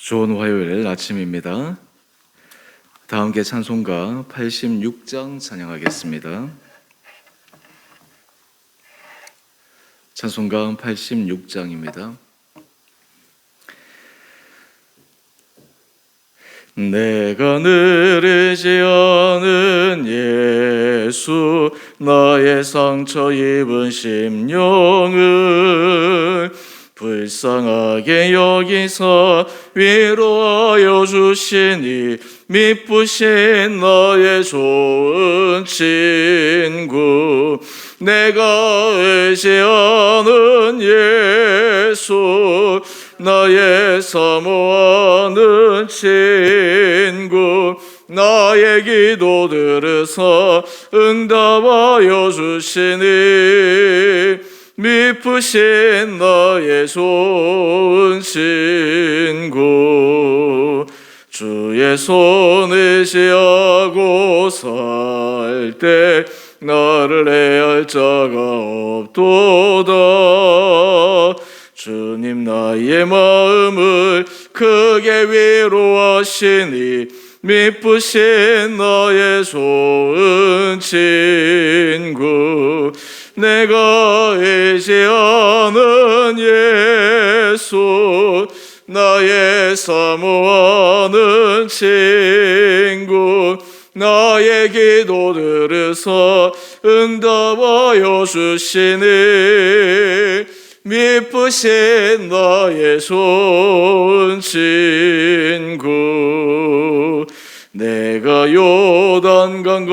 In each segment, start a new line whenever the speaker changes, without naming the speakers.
좋은 화요일 아침입니다. 다 함께 찬송가 86장 찬양하겠습니다. 찬송가 86장입니다. 내가 늘 의지하는 예수, 나의 상처 입은 심령을 불쌍하게 여기사 위로하여 주시니 미쁘신 나의 좋은 친구. 내가 의지하는 예수, 나의 사모하는 친구. 나의 기도 들으사 응답하여 주시니 미쁘신 나의 좋은 친구. 주의 손 의지하고 살 때 나를 해할 자가 없도다. 주님 나의 마음을 크게 위로하시니 미쁘신 나의 좋은 친구. 내가 의지하는 예수, 나의 사모하는 친구. 나의 기도 들으사 응답하여 주시니 미쁘신 나의 좋은 친구. 내가 요단강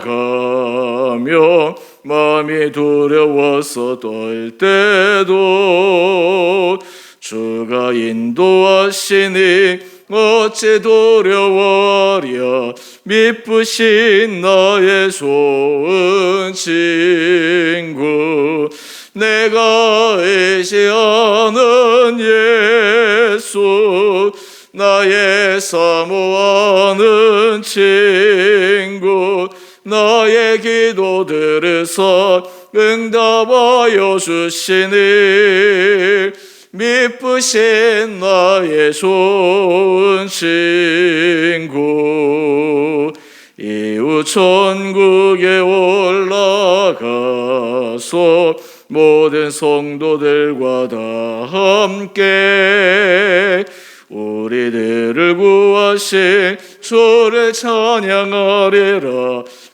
건너가며 마음이 두려워서 떨 때도 주가 인도하시니 어찌 두려워하랴. 미쁘신 나의 좋은 친구. 내가 의지하는 예수, 나의 사모하는 친구. 나의 기도 들으사 응답하여 주시니 미쁘신 나의 좋은 친구. 이후 천국에 올라가서 모든 성도들과 다 함께 우리들을 구하신 주를 찬양하리라.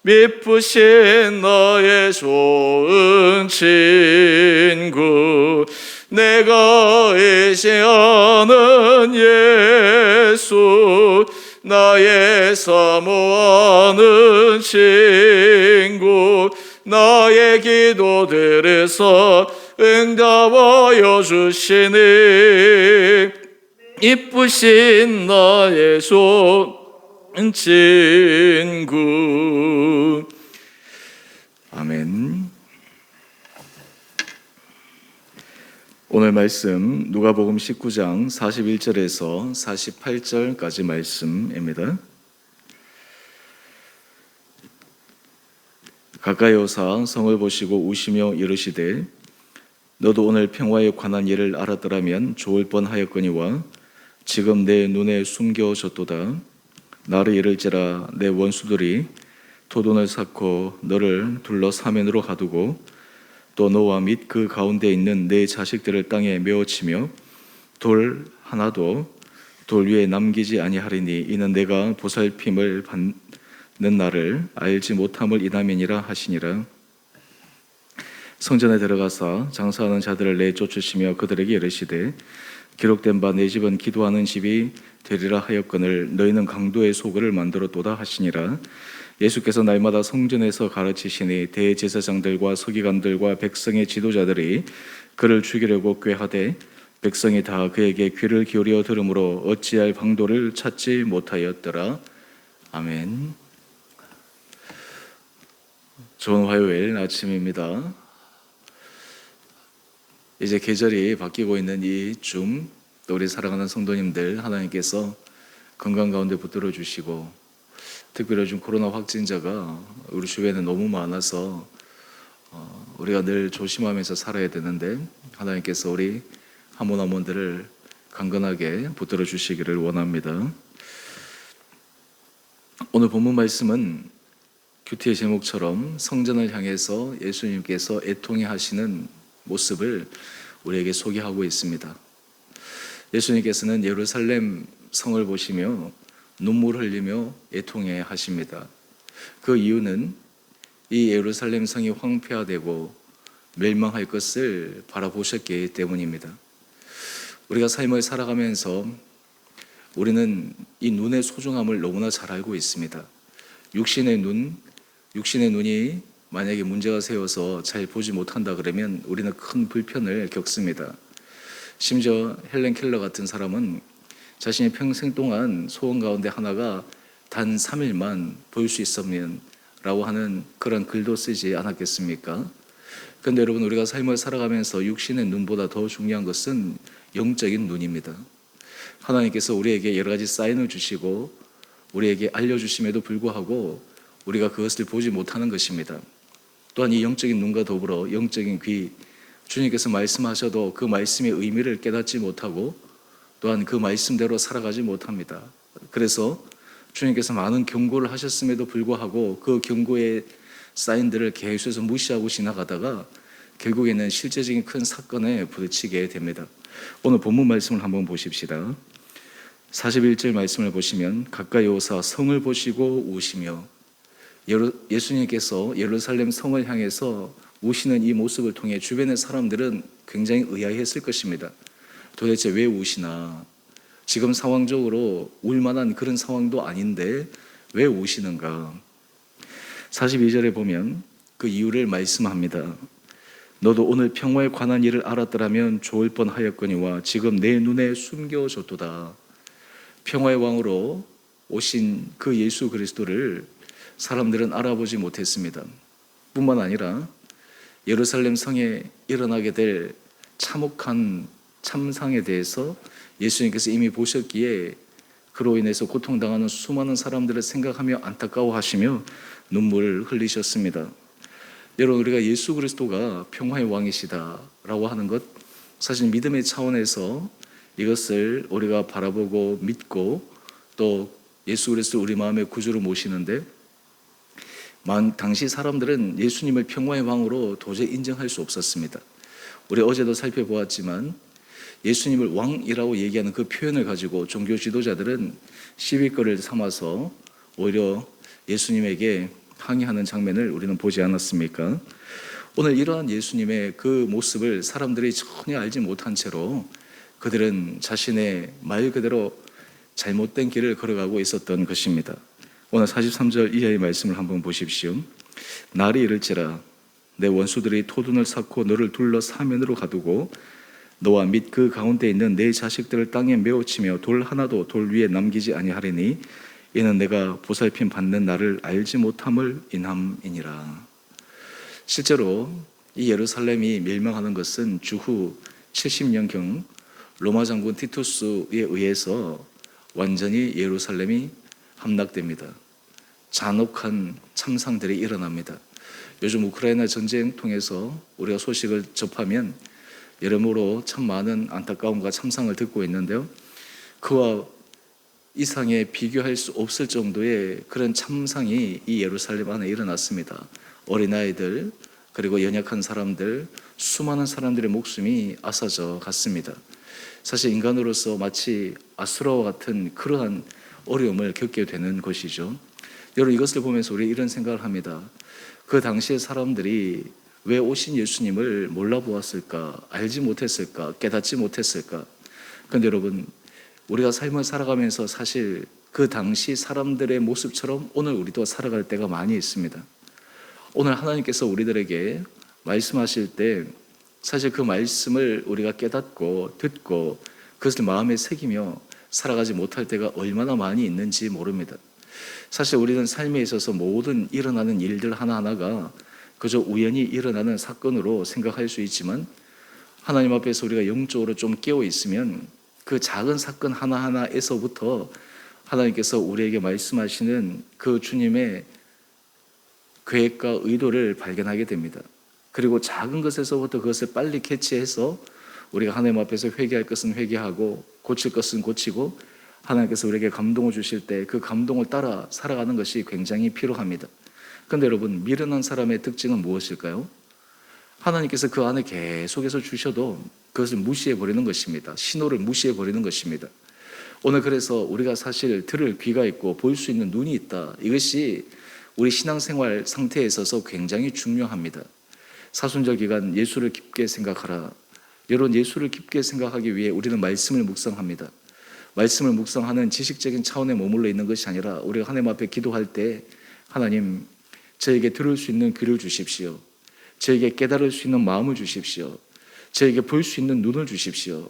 미쁘신 나의 좋은 친구. 내가 의지하는 예수, 나의 사모하는 친구. 나의 기도 들으사 응답하여 주시니 이쁘신 나의 좋은 친구. 아멘. 오늘 말씀 누가복음 19장 41절에서 48절까지 말씀입니다. 가까이 오사 성을 보시고 우시며 이르시되 너도 오늘 평화에 관한 일을 알았더라면 좋을 뻔하였거니와 지금 내 눈에 숨겨졌도다. 나를 이를지라 내 원수들이 토돈을 쌓고 너를 둘러 사면으로 가두고 또 너와 및 그 가운데 있는 내 자식들을 땅에 메어치며 돌 하나도 돌 위에 남기지 아니하리니 이는 내가 보살핌을 받는 날을 알지 못함을 이남이니라 하시니라. 성전에 들어가사 장사하는 자들을 내쫓으시며 그들에게 이르시되 기록된 바 내 집은 기도하는 집이 되리라 하였거늘 너희는 강도의 소굴을 만들었도다 하시니라. 예수께서 날마다 성전에서 가르치시니 대제사장들과 서기관들과 백성의 지도자들이 그를 죽이려고 꾀하되 백성이 다 그에게 귀를 기울여 들으므로 어찌할 방도를 찾지 못하였더라. 아멘. 좋은 화요일 아침입니다. 이제 계절이 바뀌고 있는 이쯤 또 우리 사랑하는 성도님들 하나님께서 건강 가운데 붙들어 주시고 특별히 요즘 코로나 확진자가 우리 주변에 너무 많아서 우리가 늘 조심하면서 살아야 되는데 하나님께서 우리 한 분 한 분들을 강건하게 붙들어 주시기를 원합니다. 오늘 본문 말씀은 큐티의 제목처럼 성전을 향해서 예수님께서 애통해 하시는 모습을 우리에게 소개하고 있습니다. 예수님께서는 예루살렘 성을 보시며 눈물 흘리며 애통해 하십니다. 그 이유는 이 예루살렘 성이 황폐화되고 멸망할 것을 바라보셨기 때문입니다. 우리가 삶을 살아가면서 우리는 이 눈의 소중함을 너무나 잘 알고 있습니다. 육신의 눈이 만약에 문제가 생겨서 잘 보지 못한다 그러면 우리는 큰 불편을 겪습니다. 심지어 헬렌 켈러 같은 사람은 자신의 평생 동안 소원 가운데 하나가 단 3일만 볼 수 있으면 라고 하는 그런 글도 쓰지 않았겠습니까? 그런데 여러분, 우리가 삶을 살아가면서 육신의 눈보다 더 중요한 것은 영적인 눈입니다. 하나님께서 우리에게 여러 가지 사인을 주시고 우리에게 알려주심에도 불구하고 우리가 그것을 보지 못하는 것입니다. 또한 이 영적인 눈과 더불어 영적인 귀, 주님께서 말씀하셔도 그 말씀의 의미를 깨닫지 못하고 또한 그 말씀대로 살아가지 못합니다. 그래서 주님께서 많은 경고를 하셨음에도 불구하고 그 경고의 사인들을 계속해서 무시하고 지나가다가 결국에는 실제적인 큰 사건에 부딪히게 됩니다. 오늘 본문 말씀을 한번 보십시다. 41절 말씀을 보시면 가까이 오사 성을 보시고 우시며, 예수님께서 예루살렘 성을 향해서 우시는 이 모습을 통해 주변의 사람들은 굉장히 의아해했을 것입니다. 도대체 왜 우시나? 지금 상황적으로 울만한 그런 상황도 아닌데 왜 우시는가? 42절에 보면 그 이유를 말씀합니다. 너도 오늘 평화에 관한 일을 알았더라면 좋을 뻔하였거니와 지금 내 눈에 숨겨졌도다. 평화의 왕으로 오신 그 예수 그리스도를 사람들은 알아보지 못했습니다. 뿐만 아니라 예루살렘 성에 일어나게 될 참혹한 참상에 대해서 예수님께서 이미 보셨기에 그로 인해서 고통당하는 수많은 사람들을 생각하며 안타까워하시며 눈물을 흘리셨습니다. 여러분, 우리가 예수 그리스도가 평화의 왕이시다라고 하는 것, 사실 믿음의 차원에서 이것을 우리가 바라보고 믿고 또 예수 그리스도를 우리 마음의 구주로 모시는데, 당시 사람들은 예수님을 평화의 왕으로 도저히 인정할 수 없었습니다. 우리 어제도 살펴보았지만 예수님을 왕이라고 얘기하는 그 표현을 가지고 종교 지도자들은 시비거리를 삼아서 오히려 예수님에게 항의하는 장면을 우리는 보지 않았습니까? 오늘 이러한 예수님의 그 모습을 사람들이 전혀 알지 못한 채로 그들은 자신의 말 그대로 잘못된 길을 걸어가고 있었던 것입니다. 오늘 43절 이하의 말씀을 한번 보십시오. 날이 이를지라 내 원수들이 토둔을 쌓고 너를 둘러 사면으로 가두고 너와 및 그 가운데 있는 내 자식들을 땅에 메어치며 돌 하나도 돌 위에 남기지 아니하리니 이는 내가 보살핌 받는 나를 알지 못함을 인함이니라. 실제로 이 예루살렘이 멸망하는 것은 주후 70년경 로마 장군 티투스에 의해서 완전히 예루살렘이 함락됩니다. 잔혹한 참상들이 일어납니다. 요즘 우크라이나 전쟁 통해서 우리가 소식을 접하면 여러모로 참 많은 안타까움과 참상을 듣고 있는데요. 그와 이상에 비교할 수 없을 정도의 그런 참상이 이 예루살렘 안에 일어났습니다. 어린아이들, 그리고 연약한 사람들, 수많은 사람들의 목숨이 앗아져 갔습니다. 사실 인간으로서 마치 아수라와 같은 그러한 어려움을 겪게 되는 것이죠. 여러분, 이것을 보면서 우리 이런 생각을 합니다. 그 당시의 사람들이 왜 오신 예수님을 몰라보았을까? 알지 못했을까? 깨닫지 못했을까? 그런데 여러분, 우리가 삶을 살아가면서 사실 그 당시 사람들의 모습처럼 오늘 우리도 살아갈 때가 많이 있습니다. 오늘 하나님께서 우리들에게 말씀하실 때 사실 그 말씀을 우리가 깨닫고 듣고 그것을 마음에 새기며 살아가지 못할 때가 얼마나 많이 있는지 모릅니다. 사실 우리는 삶에 있어서 모든 일어나는 일들 하나하나가 그저 우연히 일어나는 사건으로 생각할 수 있지만 하나님 앞에서 우리가 영적으로 좀 깨어 있으면 그 작은 사건 하나하나에서부터 하나님께서 우리에게 말씀하시는 그 주님의 계획과 의도를 발견하게 됩니다. 그리고 작은 것에서부터 그것을 빨리 캐치해서 우리가 하나님 앞에서 회개할 것은 회개하고 고칠 것은 고치고 하나님께서 우리에게 감동을 주실 때 그 감동을 따라 살아가는 것이 굉장히 필요합니다. 그런데 여러분, 미련한 사람의 특징은 무엇일까요? 하나님께서 그 안에 계속해서 주셔도 그것을 무시해 버리는 것입니다. 신호를 무시해 버리는 것입니다. 오늘 그래서 우리가 사실 들을 귀가 있고 볼 수 있는 눈이 있다. 이것이 우리 신앙생활 상태에 있어서 굉장히 중요합니다. 사순절 기간 예수를 깊게 생각하라. 여러분, 예수를 깊게 생각하기 위해 우리는 말씀을 묵상합니다. 말씀을 묵상하는 지식적인 차원에 머물러 있는 것이 아니라 우리가 하나님 앞에 기도할 때 하나님, 저에게 들을 수 있는 귀를 주십시오. 저에게 깨달을 수 있는 마음을 주십시오. 저에게 볼 수 있는 눈을 주십시오.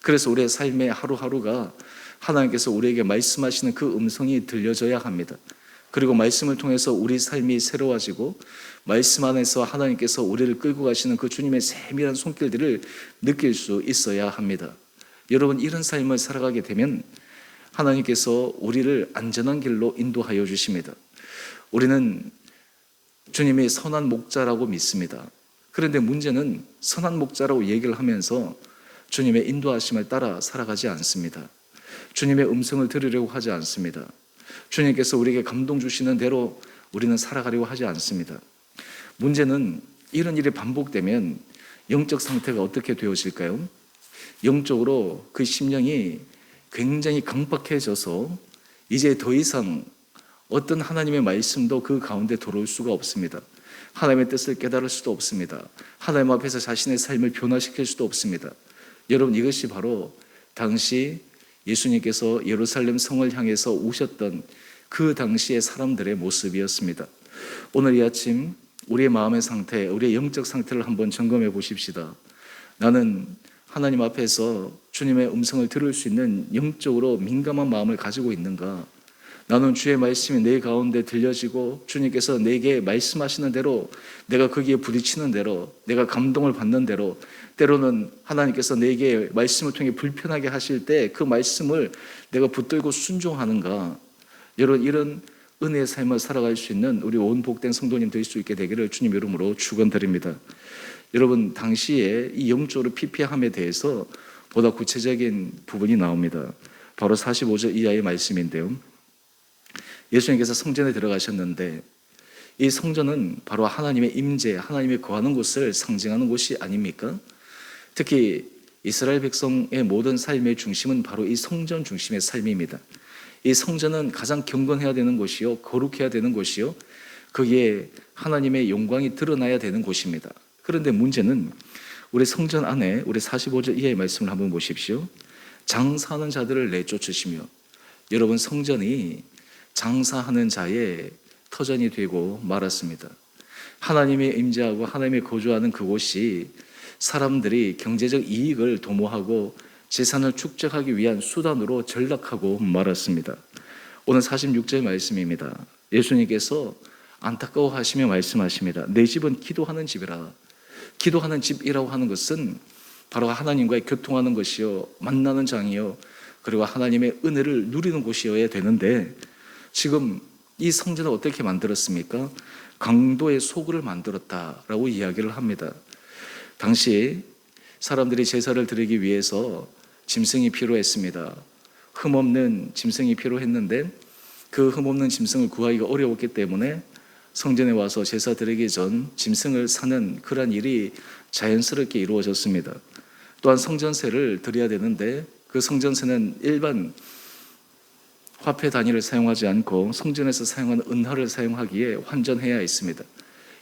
그래서 우리의 삶의 하루하루가 하나님께서 우리에게 말씀하시는 그 음성이 들려져야 합니다. 그리고 말씀을 통해서 우리 삶이 새로워지고 말씀 안에서 하나님께서 우리를 끌고 가시는 그 주님의 세밀한 손길들을 느낄 수 있어야 합니다. 여러분, 이런 삶을 살아가게 되면 하나님께서 우리를 안전한 길로 인도하여 주십니다. 우리는 주님이 선한 목자라고 믿습니다. 그런데 문제는 선한 목자라고 얘기를 하면서 주님의 인도하심을 따라 살아가지 않습니다. 주님의 음성을 들으려고 하지 않습니다. 주님께서 우리에게 감동 주시는 대로 우리는 살아가려고 하지 않습니다. 문제는 이런 일이 반복되면 영적 상태가 어떻게 되어질까요? 영적으로 그 심령이 굉장히 강박해져서 이제 더 이상 어떤 하나님의 말씀도 그 가운데 들어올 수가 없습니다. 하나님의 뜻을 깨달을 수도 없습니다. 하나님 앞에서 자신의 삶을 변화시킬 수도 없습니다. 여러분, 이것이 바로 당시 예수님께서 예루살렘 성을 향해서 오셨던 그 당시의 사람들의 모습이었습니다. 오늘 이 아침 우리의 마음의 상태, 우리의 영적 상태를 한번 점검해 보십시다. 나는 하나님 앞에서 주님의 음성을 들을 수 있는 영적으로 민감한 마음을 가지고 있는가? 나는 주의 말씀이 내 가운데 들려지고 주님께서 내게 말씀하시는 대로, 내가 거기에 부딪히는 대로, 내가 감동을 받는 대로, 때로는 하나님께서 내게 말씀을 통해 불편하게 하실 때 그 말씀을 내가 붙들고 순종하는가? 여러분, 이런 은혜의 삶을 살아갈 수 있는 우리 온 복된 성도님 될 수 있게 되기를 주님 이름으로 축원드립니다. 여러분, 당시에 이 영적으로 피폐함에 대해서 보다 구체적인 부분이 나옵니다. 바로 45절 이하의 말씀인데요. 예수님께서 성전에 들어가셨는데 이 성전은 바로 하나님의 임재, 하나님의 거하는 곳을 상징하는 곳이 아닙니까? 특히 이스라엘 백성의 모든 삶의 중심은 바로 이 성전 중심의 삶입니다. 이 성전은 가장 경건해야 되는 곳이요, 거룩해야 되는 곳이요, 거기에 하나님의 영광이 드러나야 되는 곳입니다. 그런데 문제는 우리 성전 안에 우리 45절 이하의 말씀을 한번 보십시오. 장사하는 자들을 내쫓으시며, 여러분, 성전이 장사하는 자의 터전이 되고 말았습니다. 하나님의 임재하고 하나님의 거주하는 그곳이 사람들이 경제적 이익을 도모하고 재산을 축적하기 위한 수단으로 전락하고 말았습니다. 오늘 46절 말씀입니다. 예수님께서 안타까워하시며 말씀하십니다. 내 집은 기도하는 집이라. 기도하는 집이라고 하는 것은 바로 하나님과의 교통하는 것이요, 만나는 장이요, 그리고 하나님의 은혜를 누리는 곳이어야 되는데 지금 이 성전을 어떻게 만들었습니까? 강도의 소굴을 만들었다라고 이야기를 합니다. 당시 사람들이 제사를 드리기 위해서 짐승이 필요했습니다. 흠없는 짐승이 필요했는데 그 흠없는 짐승을 구하기가 어려웠기 때문에 성전에 와서 제사 드리기 전 짐승을 사는 그런 일이 자연스럽게 이루어졌습니다. 또한 성전세를 드려야 되는데 그 성전세는 일반 화폐 단위를 사용하지 않고 성전에서 사용하는 은화를 사용하기에 환전해야 했습니다.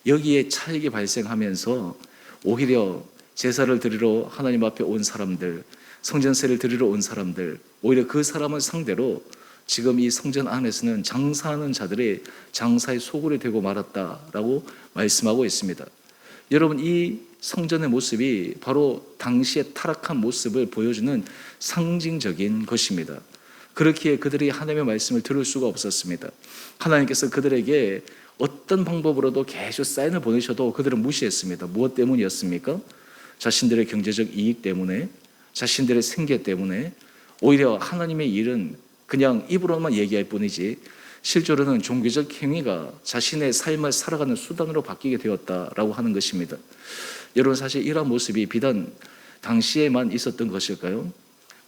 여기에 차익이 발생하면서 오히려 제사를 드리러 하나님 앞에 온 사람들, 성전세를 드리러 온 사람들, 오히려 그 사람을 상대로 지금 이 성전 안에서는 장사하는 자들의 장사의 소굴이 되고 말았다라고 말씀하고 있습니다. 여러분, 이 성전의 모습이 바로 당시의 타락한 모습을 보여주는 상징적인 것입니다. 그렇기에 그들이 하나님의 말씀을 들을 수가 없었습니다. 하나님께서 그들에게 어떤 방법으로도 계속 사인을 보내셔도 그들은 무시했습니다. 무엇 때문이었습니까? 자신들의 경제적 이익 때문에, 자신들의 생계 때문에. 오히려 하나님의 일은 그냥 입으로만 얘기할 뿐이지 실제로는 종교적 행위가 자신의 삶을 살아가는 수단으로 바뀌게 되었다라고 하는 것입니다. 여러분, 사실 이러한 모습이 비단 당시에만 있었던 것일까요?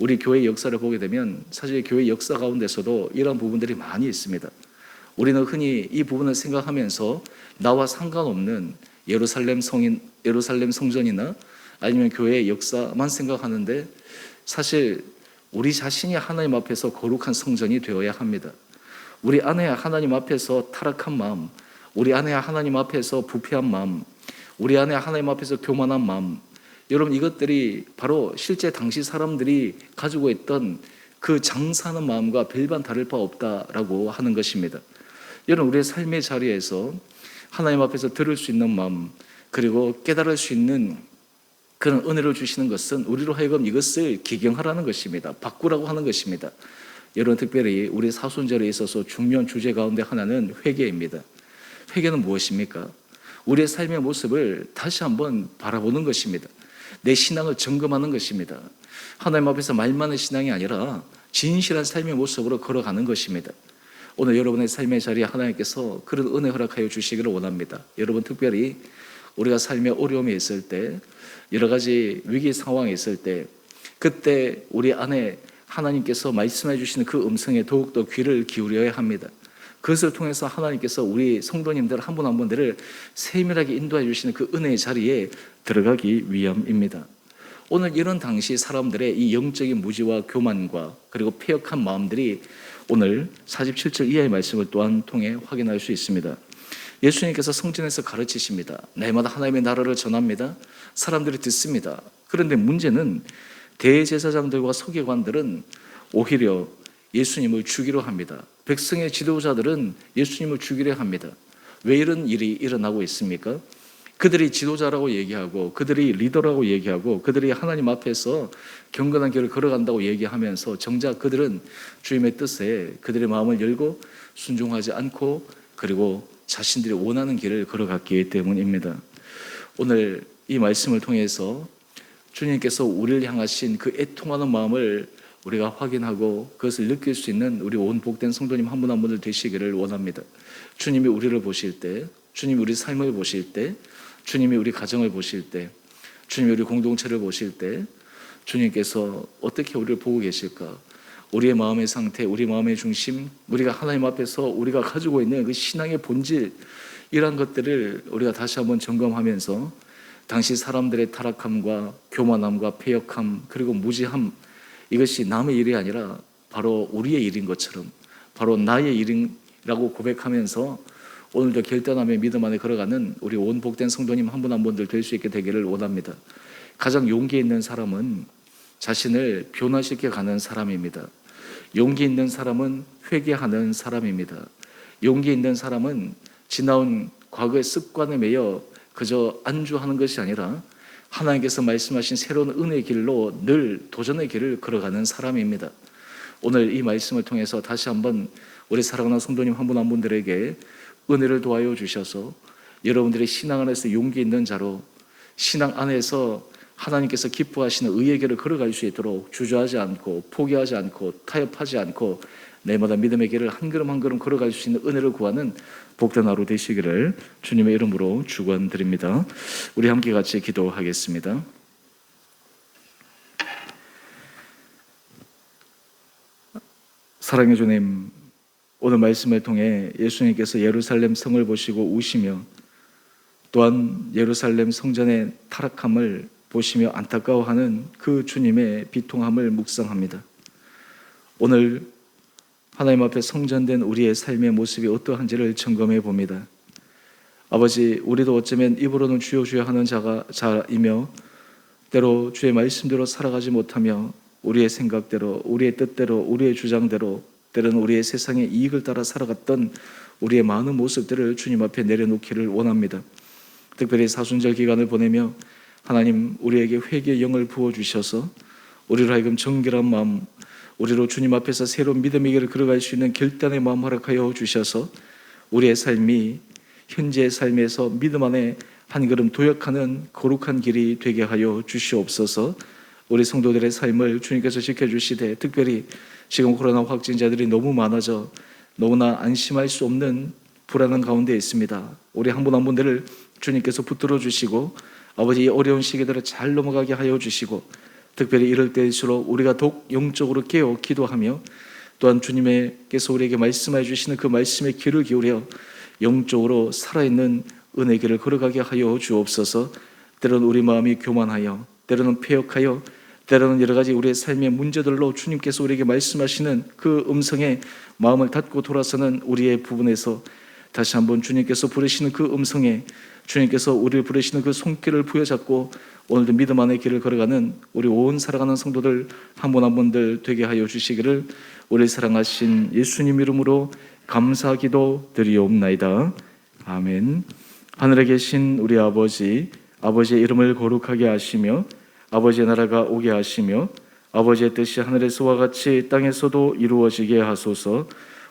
우리 교회 역사를 보게 되면 사실 교회 역사 가운데서도 이런 부분들이 많이 있습니다. 우리는 흔히 이 부분을 생각하면서 나와 상관없는 예루살렘 성전이나 아니면 교회의 역사만 생각하는데, 사실 우리 자신이 하나님 앞에서 거룩한 성전이 되어야 합니다. 우리 안에 하나님 앞에서 타락한 마음, 우리 안에 하나님 앞에서 부패한 마음, 우리 안에 하나님 앞에서 교만한 마음, 여러분 이것들이 바로 실제 당시 사람들이 가지고 있던 그 장사하는 마음과 별반 다를 바 없다라고 하는 것입니다. 여러분 우리의 삶의 자리에서 하나님 앞에서 들을 수 있는 마음, 그리고 깨달을 수 있는 그런 은혜를 주시는 것은 우리로 하여금 이것을 기경하라는 것입니다. 바꾸라고 하는 것입니다. 여러분 특별히 우리 사순절에 있어서 중요한 주제 가운데 하나는 회개입니다. 회개는 무엇입니까? 우리의 삶의 모습을 다시 한번 바라보는 것입니다. 내 신앙을 점검하는 것입니다. 하나님 앞에서 말만의 신앙이 아니라 진실한 삶의 모습으로 걸어가는 것입니다. 오늘 여러분의 삶의 자리에 하나님께서 그런 은혜 허락하여 주시기를 원합니다. 여러분 특별히 우리가 삶의 어려움이 있을 때, 여러 가지 위기 상황이 있을 때, 그때 우리 안에 하나님께서 말씀해 주시는 그 음성에 더욱더 귀를 기울여야 합니다. 그것을 통해서 하나님께서 우리 성도님들 한 분 한 분들을 세밀하게 인도해 주시는 그 은혜의 자리에 들어가기 위함입니다. 오늘 이런 당시 사람들의 이 영적인 무지와 교만과 그리고 패역한 마음들이 오늘 47절 이하의 말씀을 또한 통해 확인할 수 있습니다. 예수님께서 성전에서 가르치십니다. 날마다 하나님의 나라를 전합니다. 사람들이 듣습니다. 그런데 문제는 대제사장들과 서기관들은 오히려 예수님을 죽이려 합니다. 백성의 지도자들은 예수님을 죽이려 합니다. 왜 이런 일이 일어나고 있습니까? 그들이 지도자라고 얘기하고, 그들이 리더라고 얘기하고, 그들이 하나님 앞에서 경건한 길을 걸어간다고 얘기하면서 정작 그들은 주님의 뜻에 그들의 마음을 열고 순종하지 않고, 그리고 자신들이 원하는 길을 걸어갔기 때문입니다. 오늘 이 말씀을 통해서 주님께서 우리를 향하신 그 애통하는 마음을 우리가 확인하고 그것을 느낄 수 있는 우리 온 복된 성도님 한 분 한 분을 되시기를 원합니다. 주님이 우리를 보실 때, 주님이 우리 삶을 보실 때, 주님이 우리 가정을 보실 때, 주님이 우리 공동체를 보실 때 주님께서 어떻게 우리를 보고 계실까? 우리의 마음의 상태, 우리 마음의 중심, 우리가 하나님 앞에서 우리가 가지고 있는 그 신앙의 본질, 이러한 것들을 우리가 다시 한번 점검하면서 당시 사람들의 타락함과 교만함과 패역함, 그리고 무지함, 이것이 남의 일이 아니라 바로 우리의 일인 것처럼, 바로 나의 일이라고 고백하면서 오늘도 결단함의 믿음 안에 걸어가는 우리 온 복된 성도님 한 분 한 분들 될 수 있게 되기를 원합니다. 가장 용기 있는 사람은 자신을 변화시켜 가는 사람입니다. 용기 있는 사람은 회개하는 사람입니다. 용기 있는 사람은 지나온 과거의 습관에 매여 그저 안주하는 것이 아니라 하나님께서 말씀하신 새로운 은혜의 길로 늘 도전의 길을 걸어가는 사람입니다. 오늘 이 말씀을 통해서 다시 한번 우리 사랑하는 성도님 한 분 한 분들에게 은혜를 도와여 주셔서 여러분들의 신앙 안에서 용기 있는 자로, 신앙 안에서 하나님께서 기뻐하시는 의의 길을 걸어갈 수 있도록 주저하지 않고 포기하지 않고 타협하지 않고 내마다 믿음의 길을 한 걸음 한 걸음 걸어갈 수 있는 은혜를 구하는 복된 하루 되시기를 주님의 이름으로 축원드립니다. 우리 함께 같이 기도하겠습니다. 사랑의 주님, 오늘 말씀을 통해 예수님께서 예루살렘 성을 보시고 우시며 또한 예루살렘 성전의 타락함을 보시며 안타까워하는 그 주님의 비통함을 묵상합니다. 오늘 하나님 앞에 성전된 우리의 삶의 모습이 어떠한지를 점검해 봅니다. 아버지, 우리도 어쩌면 입으로는 주여 주여 하는 자이며 때로 주의 말씀대로 살아가지 못하며 우리의 생각대로, 우리의 뜻대로, 우리의 주장대로, 때로는 우리의 세상의 이익을 따라 살아갔던 우리의 많은 모습들을 주님 앞에 내려놓기를 원합니다. 특별히 사순절 기간을 보내며 하나님 우리에게 회개의 영을 부어주셔서 우리로 하여금 정결한 마음, 우리로 주님 앞에서 새로운 믿음의 길을 걸어갈 수 있는 결단의 마음 허락하여 주셔서 우리의 삶이 현재의 삶에서 믿음 안에 한 걸음 도약하는 거룩한 길이 되게 하여 주시옵소서. 우리 성도들의 삶을 주님께서 지켜주시되 특별히 지금 코로나 확진자들이 너무 많아져 너무나 안심할 수 없는 불안한 가운데 있습니다. 우리 한 분 한 분들을 주님께서 붙들어 주시고 아버지 이 어려운 시기들을 잘 넘어가게 하여 주시고 특별히 이럴 때일수록 우리가 더욱 영적으로 깨어 기도하며 또한 주님께서 우리에게 말씀해 주시는 그 말씀에 귀를 기울여 영적으로 살아있는 은혜의 길을 걸어가게 하여 주옵소서. 때로는 우리 마음이 교만하여, 때로는 패역하여, 때로는 여러 가지 우리의 삶의 문제들로 주님께서 우리에게 말씀하시는 그 음성에 마음을 닫고 돌아서는 우리의 부분에서 다시 한번 주님께서 부르시는 그 음성에 주님께서 우리를 부르시는 그 손길을 부여잡고 오늘도 믿음 안의 길을 걸어가는 우리 온 살아가는 성도들 한 분 한 분들 되게 하여 주시기를 우리 사랑하신 예수님 이름으로 감사기도 드리옵나이다. 아멘. 하늘에 계신 우리 아버지, 아버지의 이름을 거룩하게 하시며 아버지의 나라가 오게 하시며 아버지의 뜻이 하늘에서와 같이 땅에서도 이루어지게 하소서.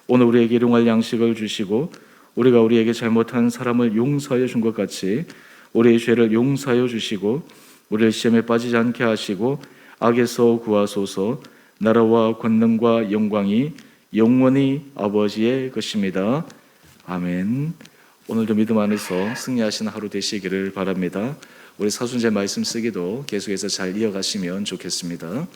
오늘 우리에게 일용할 양식을 주시고 우리가 우리에게 잘못한 사람을 용서하여 준 것 같이 우리의 죄를 용서하여 주시고 우리를 시험에 빠지지 않게 하시고 악에서 구하소서. 나라와 권능과 영광이 영원히 아버지의 것입니다. 아멘. 오늘도 믿음 안에서 승리하시는 하루 되시기를 바랍니다. 우리 사순절 말씀 쓰기도 계속해서 잘 이어가시면 좋겠습니다.